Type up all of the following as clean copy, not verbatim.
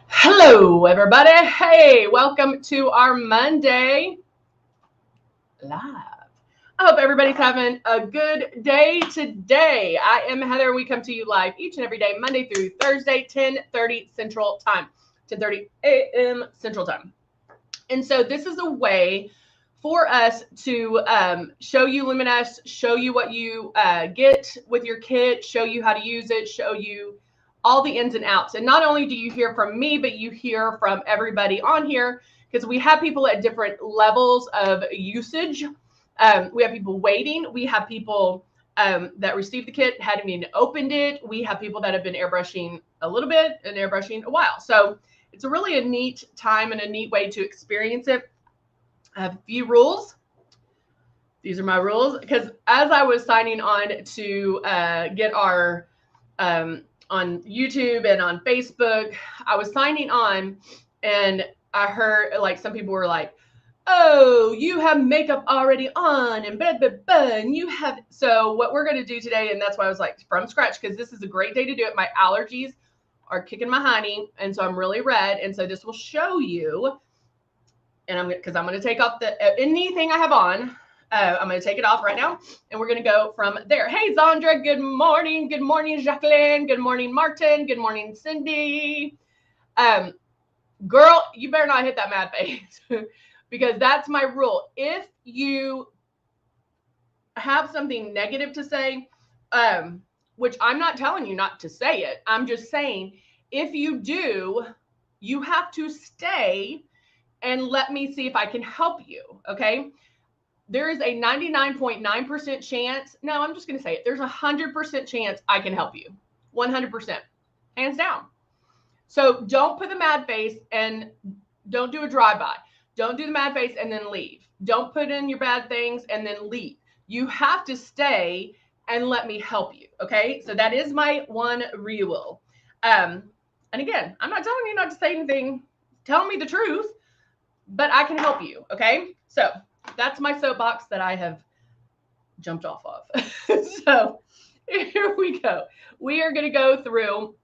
Hello, everybody. Hey, welcome to our Monday Live. I hope everybody's having a good day today. I am Heather. We come to you live each and every day, Monday through Thursday, 10:30 Central Time, 10:30 a.m. Central Time. And so this is a way for us to show you Luminess, show you what you get with your kit, show you how to use it, show you all the ins and outs. And not only do you hear from me, but you hear from everybody on here because we have people at different levels of usage. We have people waiting. We have people that received the kit, hadn't even opened it. We have people that have been airbrushing a little bit and airbrushing a while. So it's really a neat time and a neat way to experience it. I have a few rules. These are my rules because as I was signing on to get our on YouTube and on Facebook, I was signing on and I heard like some people were like, oh, you have makeup already on and blah, blah, blah, and you have. So what we're going to do today, and that's why I was like from scratch, because this is a great day to do it. My allergies are kicking my honey, and so I'm really red. And so this will show you, and because I'm going to take off anything I have on. I'm going to take it off right now, and we're going to go from there. Hey, Zandra, good morning. Good morning, Jacqueline. Good morning, Martin. Good morning, Cindy. Girl, you better not hit that mad face because that's my rule. If you have something negative to say, which I'm not telling you not to say it, I'm just saying if you do, you have to stay and let me see if I can help you, okay? There is a 99.9% chance. No, I'm just going to say it. There's a 100% chance I can help you. 100%. Hands down. So don't put the mad face and don't do a drive-by. Don't do the mad face and then leave. Don't put in your bad things and then leave. You have to stay and let me help you, okay? So that is my one rule. And again, I'm not telling you not to say anything. Tell me the truth, but I can help you, okay? So that's my soapbox that I have jumped off of. So here we go. We are going to go through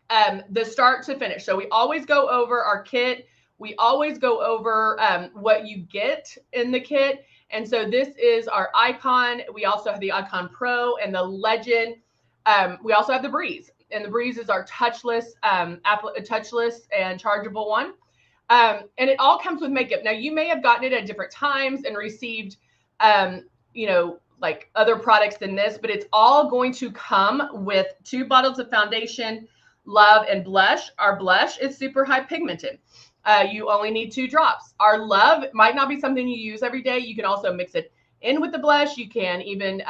the start to finish. So we always go over our kit. We always go over what you get in the kit. And so this is our Icon. We also have the Icon Pro and the Legend. We also have the Breeze. And the Breeze is our touchless and chargeable one. And it all comes with makeup. Now, you may have gotten it at different times and received, like other products than this, but it's all going to come with 2 bottles of foundation, Love, and blush. Our blush is super high pigmented. You only need 2 drops. Our Love might not be something you use every day. You can also mix it in with the blush. You can even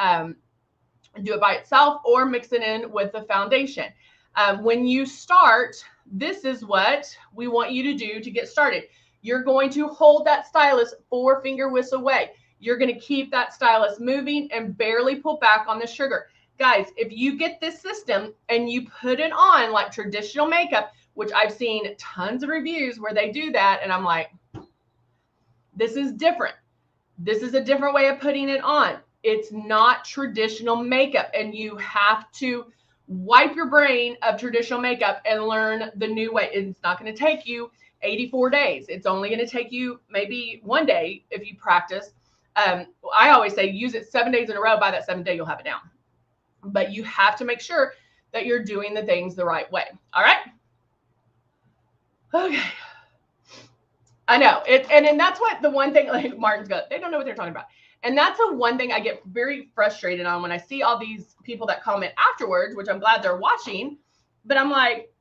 do it by itself or mix it in with the foundation. When you start, this is what we want you to do to get started. You're going to hold that stylus 4 finger widths away. You're going to keep that stylus moving and barely pull back on the sugar. Guys, if you get this system and you put it on like traditional makeup, which I've seen tons of reviews where they do that, and I'm like, this is different. This is a different way of putting it on. It's not traditional makeup, and you have to wipe your brain of traditional makeup and learn the new way. It's not going to take you 84 days. It's only going to take you maybe 1 day if you practice. I always say use it 7 days in a row. By that 7th day, you'll have it down. But you have to make sure that you're doing the things the right way. All right? Okay. I know. And that's what the one thing, like Martin's got, they don't know what they're talking about. And that's the one thing I get very frustrated on when I see all these people that comment afterwards, which I'm glad they're watching. But I'm like,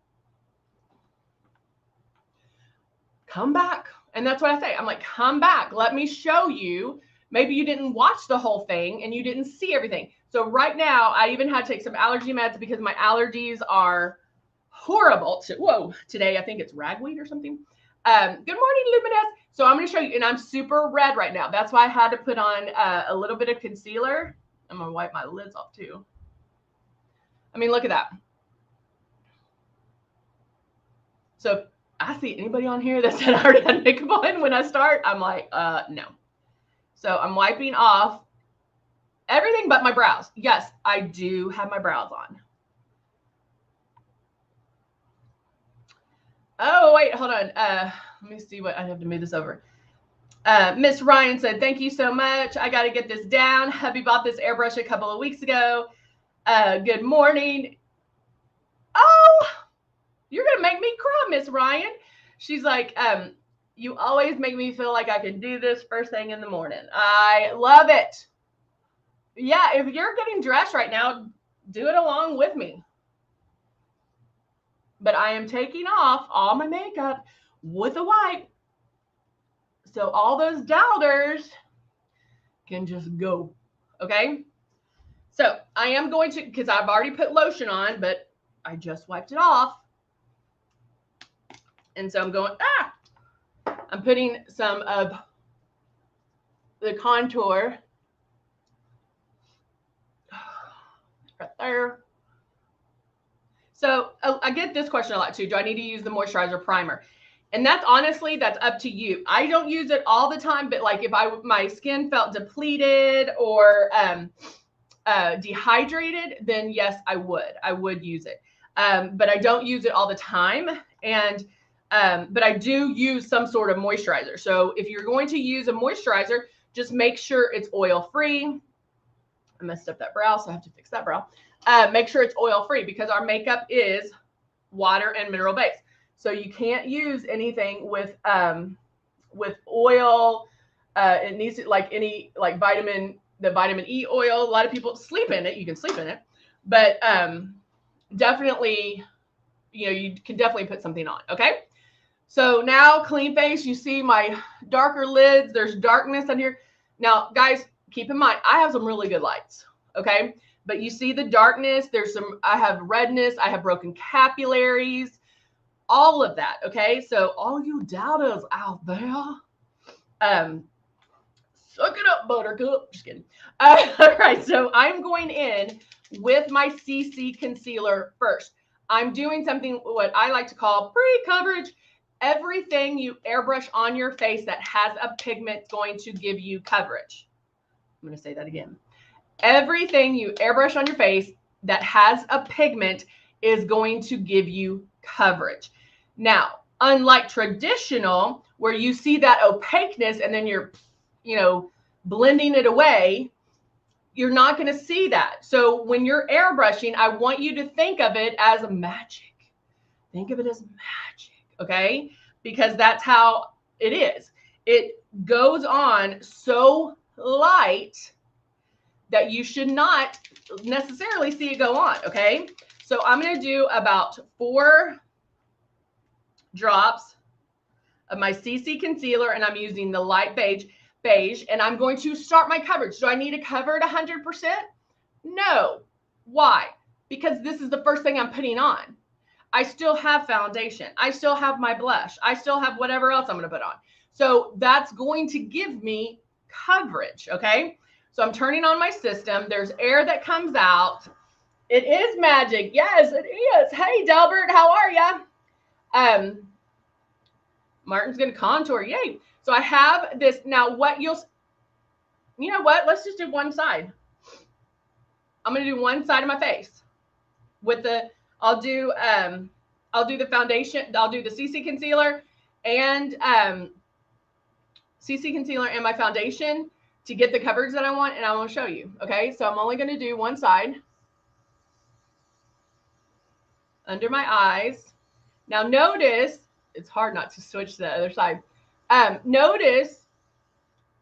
come back. And that's what I say. I'm like, come back. Let me show you. Maybe you didn't watch the whole thing and you didn't see everything. So right now, I even had to take some allergy meds because my allergies are horrible. Today I think it's ragweed or something. Good morning, Luminess. So I'm going to show you, and I'm super red right now. That's why I had to put on a little bit of concealer. I'm going to wipe my lids off too. I mean, look at that. So if I see anybody on here that said I already had makeup on when I start, I'm like, no. So I'm wiping off everything but my brows. Yes, I do have my brows on. wait, hold on. Let me see what I have to move this over. Miss Ryan said, thank you so much. I got to get this down. Hubby bought this airbrush a couple of weeks ago. Good morning. Oh, you're going to make me cry, Miss Ryan. She's like, you always make me feel like I can do this first thing in the morning. I love it. Yeah, if you're getting dressed right now, do it along with me. But I am taking off all my makeup with a wipe. So all those doubters can just go. Okay. So I am going to, because I've already put lotion on, but I just wiped it off. And so I'm going, I'm putting some of the contour right there. So I get this question a lot too. Do I need to use the moisturizer primer? And that's honestly, that's up to you. I don't use it all the time, but like if my skin felt depleted or dehydrated, then yes, I would use it. But I don't use it all the time. And but I do use some sort of moisturizer. So if you're going to use a moisturizer, just make sure it's oil-free. I messed up that brow, so I have to fix that brow. Make sure it's oil-free because our makeup is water and mineral based. So you can't use anything with oil. It needs to, like any like vitamin E oil. A lot of people sleep in it. You can sleep in it, but definitely, you can definitely put something on. Okay. So now clean face. You see my darker lids. There's darkness on here. Now, guys, keep in mind, I have some really good lights. Okay. But you see the darkness. I have redness. I have broken capillaries. All of that, okay? So all you doubters out there, suck it up, buttercup. Just kidding. All right, so I'm going in with my CC concealer first. I'm doing something what I like to call pre-coverage. Everything you airbrush on your face that has a pigment is going to give you coverage. I'm going to say that again. Everything you airbrush on your face that has a pigment is going to give you coverage. Now, unlike traditional, where you see that opaqueness and then you're, blending it away, you're not going to see that. So when you're airbrushing, I want you to think of it as magic. Think of it as magic, okay? Because that's how it is. It goes on so light that you should not necessarily see it go on, okay? So I'm going to do about 4 drops of my CC concealer, and I'm using the light beige, and I'm going to start my coverage. Do I need to cover it 100%? No. Why? Because this is the first thing I'm putting on. I still have foundation. I still have my blush. I still have whatever else I'm going to put on. So that's going to give me coverage, okay? So I'm turning on my system. There's air that comes out. It is magic. Yes, it is. Hey, Delbert, how are ya? Martin's going to contour. Yay. So I have this. Now you know what? Let's just do one side. I'm going to do one side of my face with I'll do the foundation. I'll do the CC concealer and my foundation to get the coverage that I want. And I will show you. Okay. So I'm only going to do one side under my eyes. Now notice, it's hard not to switch to the other side. Notice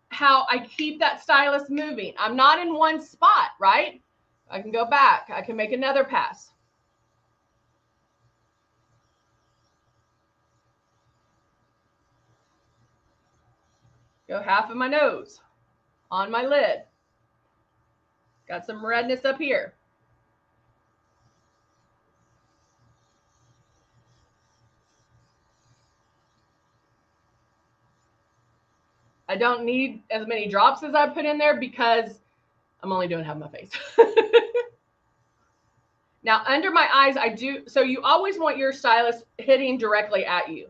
how I keep that stylus moving. I'm not in one spot, right? I can go back. I can make another pass. Go half of my nose on my lid. Got some redness up here. I don't need as many drops as I put in there because I'm only doing half my face. Now, under my eyes, I do. So you always want your stylus hitting directly at you.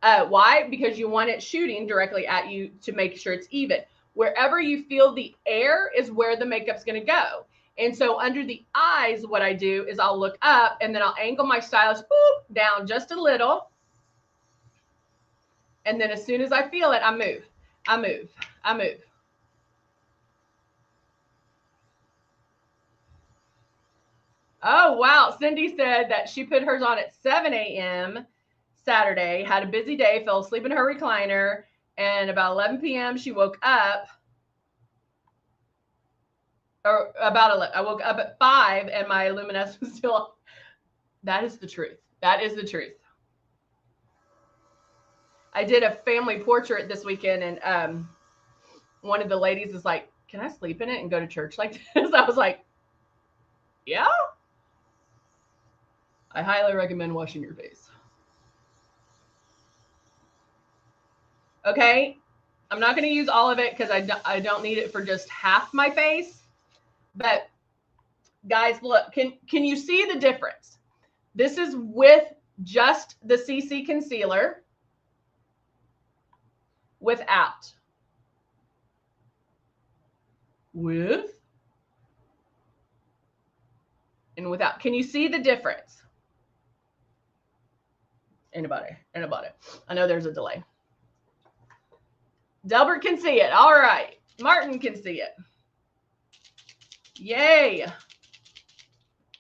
Why? Because you want it shooting directly at you to make sure it's even. Wherever you feel the air is where the makeup's going to go. And so under the eyes, what I do is I'll look up and then I'll angle my stylus down just a little. And then as soon as I feel it, I move. I move. I move. Oh, wow. Cindy said that she put hers on at 7 a.m. Saturday, had a busy day, fell asleep in her recliner, and about 11 p.m. she woke up, or about 11, I woke up at 5 and my Luminess was still on. That is the truth. That is the truth. I did a family portrait this weekend, and one of the ladies is like, can I sleep in it and go to church like this? I was like, yeah. I highly recommend washing your face. Okay, I'm not going to use all of it because I don't need it for just half my face. But guys, look, can you see the difference? This is with just the CC concealer, without. With and without. Can you see the difference? Anybody? I know there's a delay. Delbert can see it. All right. Martin can see it. Yay.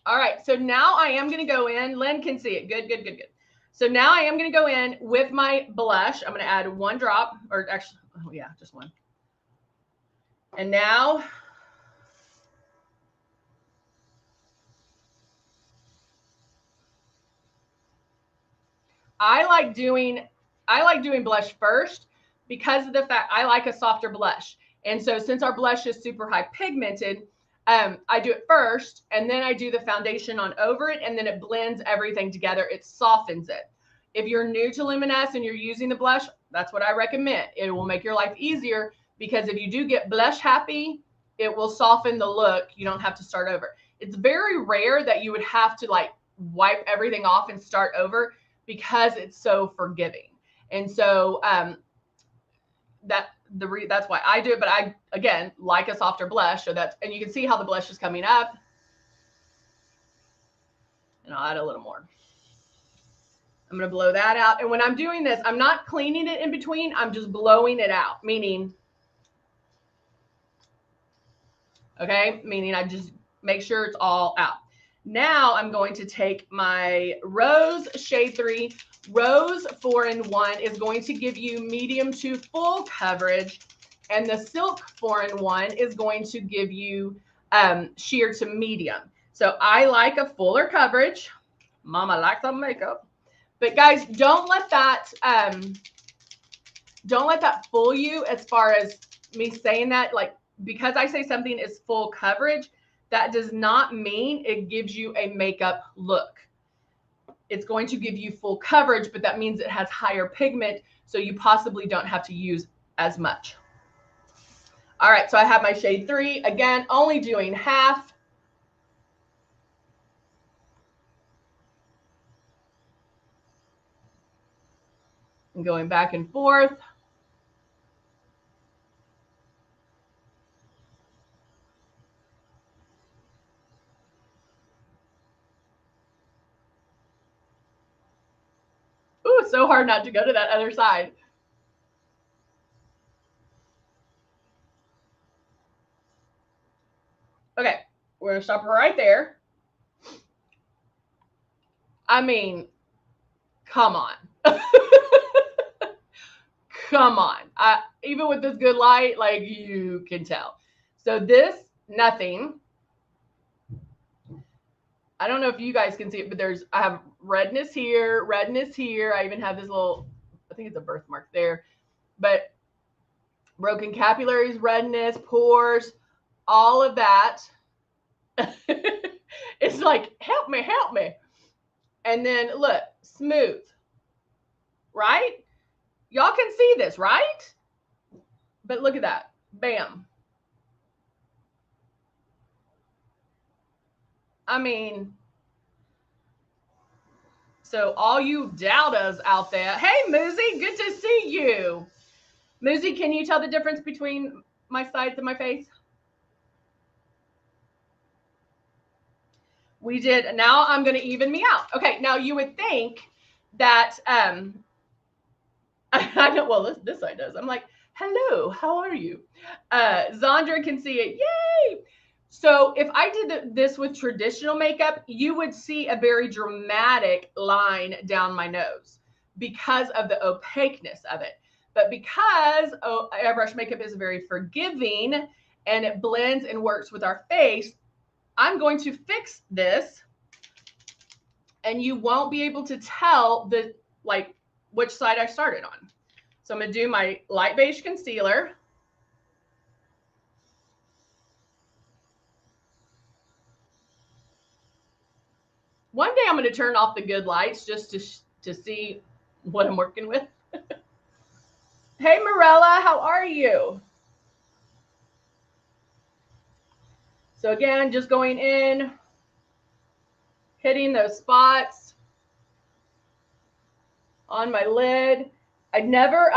All right. So now I am going to go in. Lynn can see it. Good. So now I am going to go in with my blush. I'm going to add 1 drop, or actually, oh yeah, just 1. And now I like doing blush first because of the fact I like a softer blush. And so since our blush is super high pigmented, I do it first and then I do the foundation on over it, and then it blends everything together. It softens it. If you're new to Luminess and you're using the blush, that's what I recommend. It will make your life easier because if you do get blush happy, it will soften the look. You don't have to start over. It's very rare that you would have to like wipe everything off and start over because it's so forgiving. And so that's why I do it. But I, again, like a softer blush. So that's, and you can see how the blush is coming up. And I'll add a little more. I'm going to blow that out. And when I'm doing this, I'm not cleaning it in between. I'm just blowing it out, meaning I just make sure it's all out. Now I'm going to take my Rose Shade 3. Rose 4-in-1 is going to give you medium to full coverage, and the Silk 4-in-1 is going to give you sheer to medium. So I like a fuller coverage. Mama likes some makeup. But guys, don't let that fool you as far as me saying that. Like, because I say something is full coverage, that does not mean it gives you a makeup look. It's going to give you full coverage, but that means it has higher pigment, so you possibly don't have to use as much. All right, so I have my shade 3. Again, only doing half. And going back and forth. Ooh, it's so hard not to go to that other side. Okay, we're gonna stop right there. I mean, come on. Come on. Even with this good light, like, you can tell. So this, nothing. I don't know if you guys can see it, but I have redness here, redness here. I even have this little, I think it's a birthmark there, but broken capillaries, redness, pores, all of that. It's like, help me. And then look, smooth, right? Y'all can see this, right? But look at that, bam. I mean, so all you doubters out there, hey, Muzi, good to see you. Muzi, can you tell the difference between my sides of my face? We did. Now I'm going to even me out. Okay, now you would think that I know, well, this side does. I'm like, hello, how are you? Zandra can see it, yay! So if I did this with traditional makeup, you would see a very dramatic line down my nose because of the opaqueness of it. But because airbrush makeup is very forgiving and it blends and works with our face, I'm going to fix this and you won't be able to tell which side I started on. So I'm going to do my light beige concealer. One day I'm going to turn off the good lights just to see what I'm working with. Hey, Morella, how are you? So again, just going in, hitting those spots on my lid. I'm never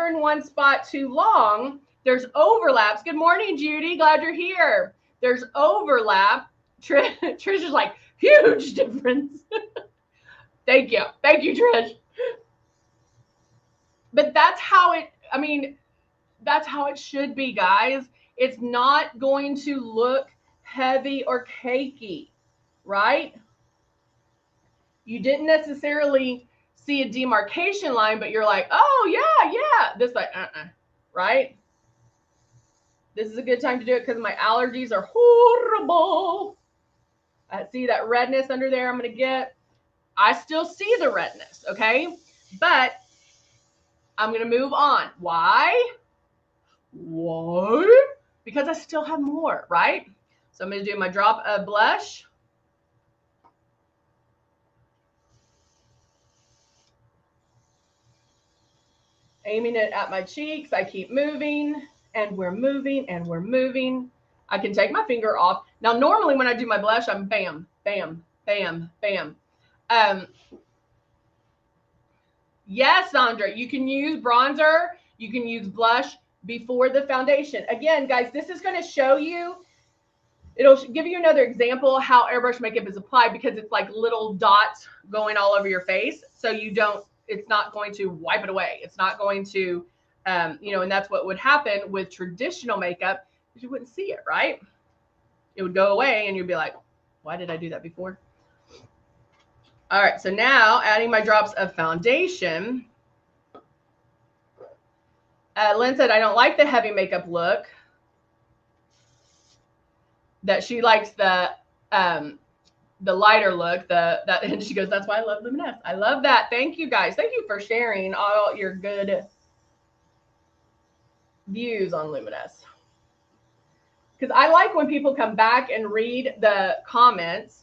in one spot too long. There's overlaps. Good morning, Judy. Glad you're here. There's overlap. Trish is like, huge difference. Thank you. Thank you, Trish. But that's how it, I mean, that's how it should be, guys. It's not going to look heavy or cakey, right? You didn't necessarily see a demarcation line, but you're like, oh, yeah. This like, right? This is a good time to do it because my allergies are horrible. I see that redness under there I'm going to get. I still see the redness, okay? But I'm going to move on. Why? Because I still have more, right? So I'm going to do my drop of blush. Aiming it at my cheeks. I keep moving, and we're moving, and we're moving. I can take my finger off. Now, normally when I do my blush, I'm bam, bam, bam, bam. Yes, Sandra, you can use bronzer. You can use blush before the foundation. Again, guys, this is going to show you, it'll give you another example how airbrush makeup is applied because it's like little dots going all over your face. So you don't, it's not going to wipe it away. It's not going to, and that's what would happen with traditional makeup is you wouldn't see it, right? It would go away and you'd be like, why did I do that before? All right, so now adding my drops of foundation. Lynn said, I don't like the heavy makeup look. That she likes the lighter look, and she goes, that's why I love Luminess. I love that. Thank you guys. Thank you for sharing all your good views on Luminess. Because I like when people come back and read the comments.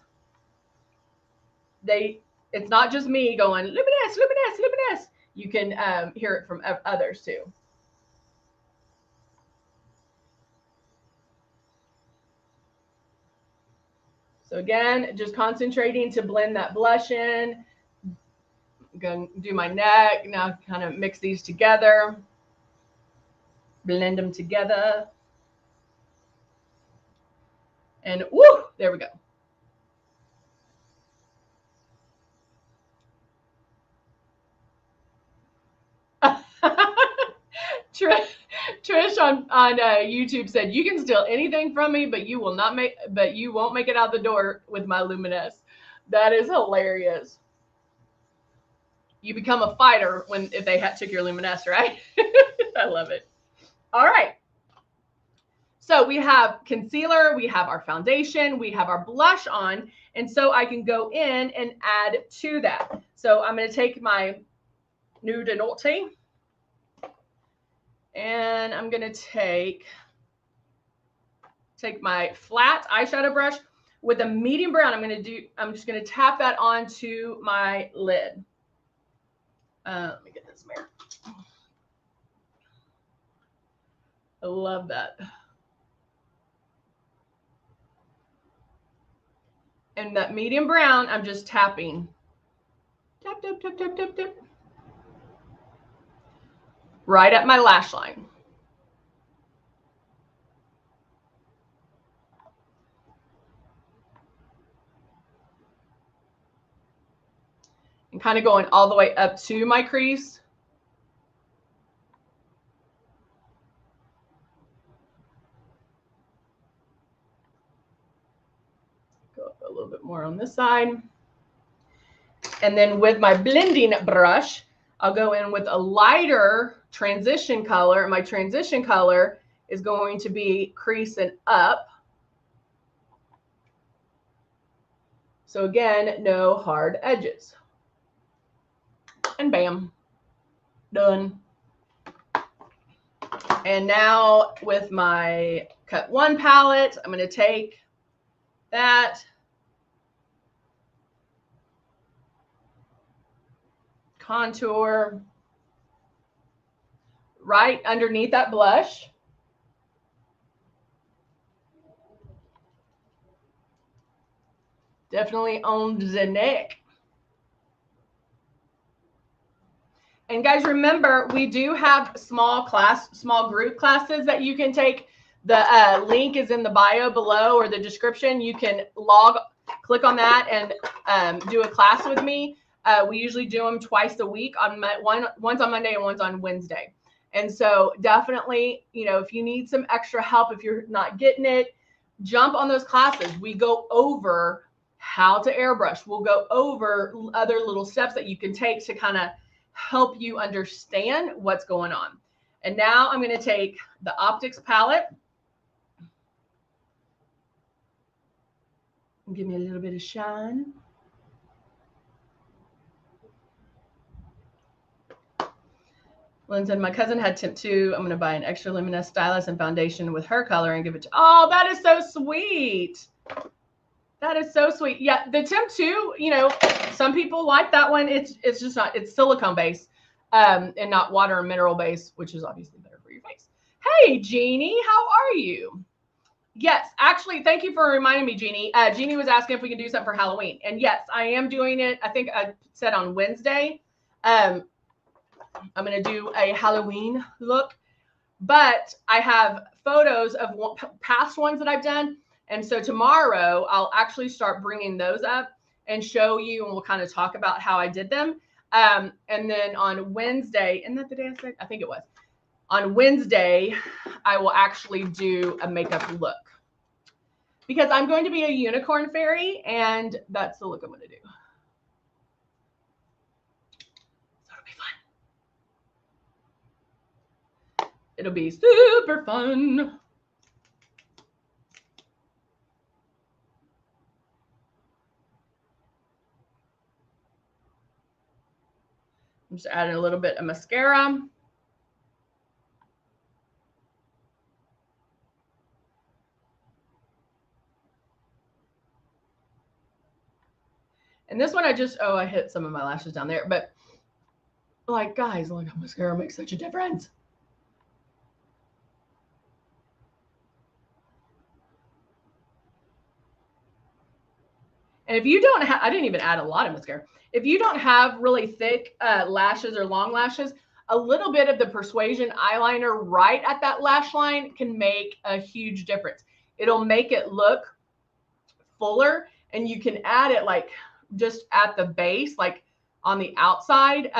It's not just me going, Luminess, Luminess, Luminess. You can hear it from others too. So again, just concentrating to blend that blush in. I'm going to do my neck. Now kind of mix these together. Blend them together. And woo, there we go. Trish on YouTube said, you can steal anything from me, but you won't make it out the door with my Luminess. That is hilarious. You become a fighter if they took your Luminess, right? I love it. All right. So we have concealer, we have our foundation, we have our blush on, and so I can go in and add to that. So I'm going to take my Nude Nolte, and I'm going to take my flat eyeshadow brush with a medium brown. I'm just going to tap that onto my lid. Let me get this mirror. I love that. And that medium brown, I'm just tapping. Tap, tap, tap, tap, tap, tap. Right at my lash line. And kind of going all the way up to my crease. more on this side. And then with my blending brush, I'll go in with a lighter transition color. My transition color is going to be creasing up. So again, no hard edges. And bam, done. And now with my Cut 1 palette, I'm going to take that, contour right underneath that blush. Definitely on the neck. And guys, remember, we do have small group classes that you can take. The link is in the bio below or the description. You can click on that and do a class with me. We usually do them twice a week, once on Monday and once on Wednesday. And so definitely, you know, if you need some extra help, if you're not getting it, jump on those classes. We go over how to airbrush. We'll go over other little steps that you can take to kind of help you understand what's going on. And now I'm going to take the Optics palette. Give me a little bit of shine. Lynn said, my cousin had tint too. I'm going to buy an extra Luminous stylus and foundation with her color and give it to, oh, that is so sweet. That is so sweet. Yeah, the Tim 2, you know, some people like that one. It's just not, it's silicone based and not water and mineral based, which is obviously better for your face. Hey, Jeannie, how are you? Yes, actually, thank you for reminding me, Jeannie. Jeannie was asking if we can do something for Halloween. And yes, I am doing it. I think I said on Wednesday. I'm going to do a Halloween look, but I have photos of past ones that I've done. And so tomorrow I'll actually start bringing those up and show you, and we'll kind of talk about how I did them. And then on Wednesday, isn't that the day I said? I think it was. On Wednesday, I will actually do a makeup look because I'm going to be a unicorn fairy, and that's the look I'm going to do. So it'll be fun. It'll be super fun. I'm just adding a little bit of mascara. And this one I just, oh, I hit some of my lashes down there. But like, guys, look how mascara makes such a difference. And if you don't have, I didn't even add a lot of mascara. If you don't have really thick lashes or long lashes, a little bit of the Persuasion eyeliner right at that lash line can make a huge difference. It'll make it look fuller, and you can add it like just at the base, like on the outside,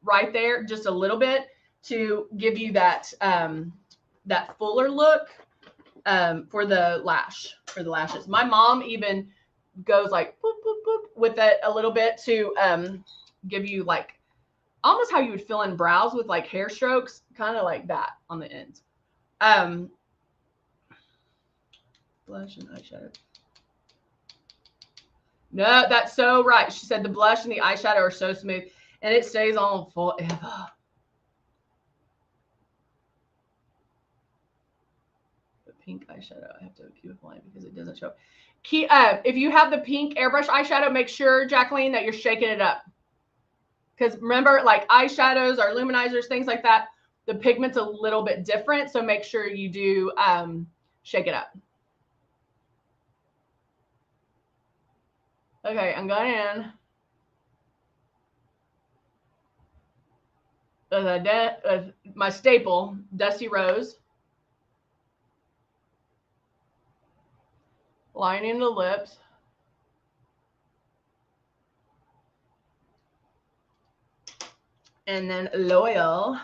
right there, just a little bit to give you that that fuller look for the lashes. My mom even goes like boop, boop, boop with it a little bit to give you like almost how you would fill in brows with like hair strokes, kind of like that on the ends. Blush and eyeshadow. No, that's so right. She said the blush and the eyeshadow are so smooth and it stays on forever. The pink eyeshadow, I have to keep applying because it doesn't show. If you have the pink airbrush eyeshadow, make sure, Jacqueline, that you're shaking it up. Because remember, like eyeshadows or luminizers, things like that, the pigment's a little bit different. So make sure you do shake it up. Okay, I'm going in with my staple, Dusty Rose. Lining the lips. And then Loyal,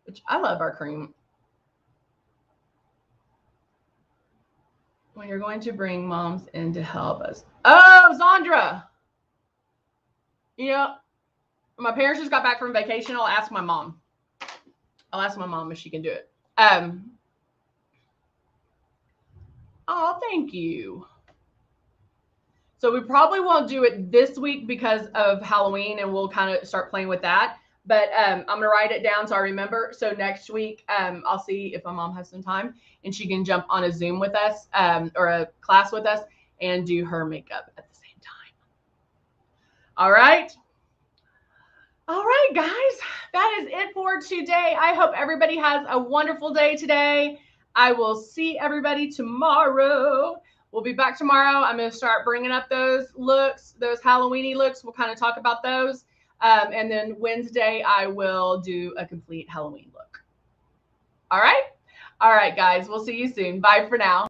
which I love our cream. when you're going to bring moms in to help us. Oh, Zandra. You know, my parents just got back from vacation. I'll ask my mom. I'll ask my mom if she can do it. Oh, thank you. So we probably won't do it this week because of Halloween, and we'll kind of start playing with that. But I'm going to write it down so I remember. So next week, I'll see if my mom has some time and she can jump on a Zoom with us or a class with us and do her makeup at the same time. All right. All right, guys, that is it for today. I hope everybody has a wonderful day today. I will see everybody tomorrow. We'll be back tomorrow. I'm going to start bringing up those looks, those Halloween-y looks. We'll kind of talk about those. And then Wednesday, I will do a complete Halloween look. All right? All right, guys. We'll see you soon. Bye for now.